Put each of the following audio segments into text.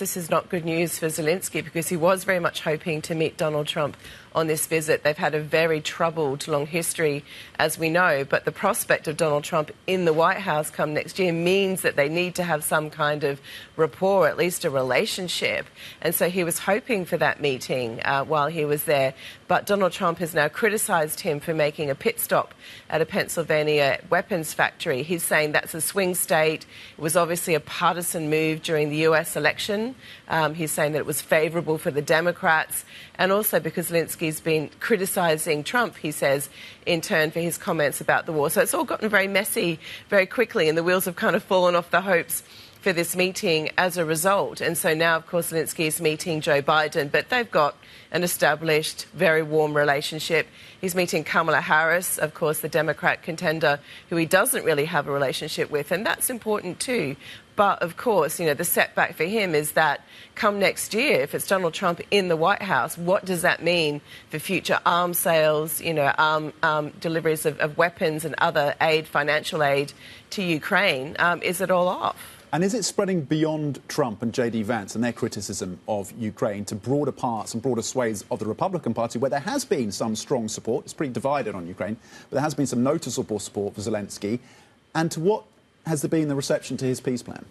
This is not good news for Zelensky because he was very much hoping to meet Donald Trump on this visit. They've had a very troubled, long history, as we know, but the prospect of Donald Trump in the White House come next year means that they need to have some kind of rapport, at least a relationship. And so he was hoping for that meeting while he was there. But Donald Trump has now criticised him for making a pit stop at a Pennsylvania weapons factory. He's saying that's a swing state. It was obviously a partisan move during the U.S. election. He's saying that it was favourable for the Democrats, and also because Zelensky's been criticising Trump, he says, in turn for his comments about the war. So it's all gotten very messy very quickly, and the wheels have kind of fallen off the hopes for this meeting as a result. And so now, of course, Zelensky is meeting Joe Biden, but they've got an established, very warm relationship. He's meeting Kamala Harris, of course, the Democrat contender, who he doesn't really have a relationship with, and that's important too. But, of course, you know, the setback for him is that come next year, if it's Donald Trump in the White House, what does that mean for future arms sales, you know, deliveries of weapons and other aid, financial aid to Ukraine? Is it all off? And is it spreading beyond Trump and J.D. Vance and their criticism of Ukraine to broader parts and broader swathes of the Republican Party, where there has been some strong support? It's pretty divided on Ukraine, but there has been some noticeable support for Zelensky. And to what has there been the reception to his peace plan?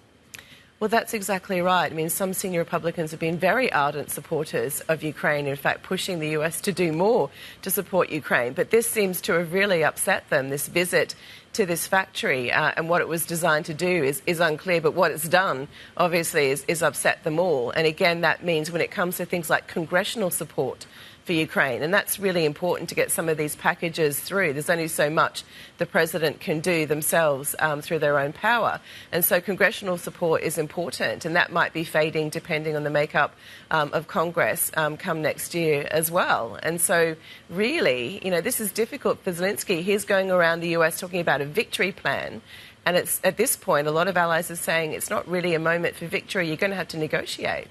Well, that's exactly right. I mean, some senior Republicans have been very ardent supporters of Ukraine, in fact, pushing the US to do more to support Ukraine. But this seems to have really upset them, this visit to this factory, and what it was designed to do is unclear. But what it's done, obviously, is upset them all. And again, that means when it comes to things like congressional support for Ukraine, and that's really important to get some of these packages through. There's only so much the president can do themselves through their own power. And so congressional support is important, and that might be fading depending on the makeup of Congress come next year as well. And so really, you know, this is difficult for Zelensky. He's going around the US talking about a victory plan. And it's at this point, a lot of allies are saying it's not really a moment for victory. You're going to have to negotiate.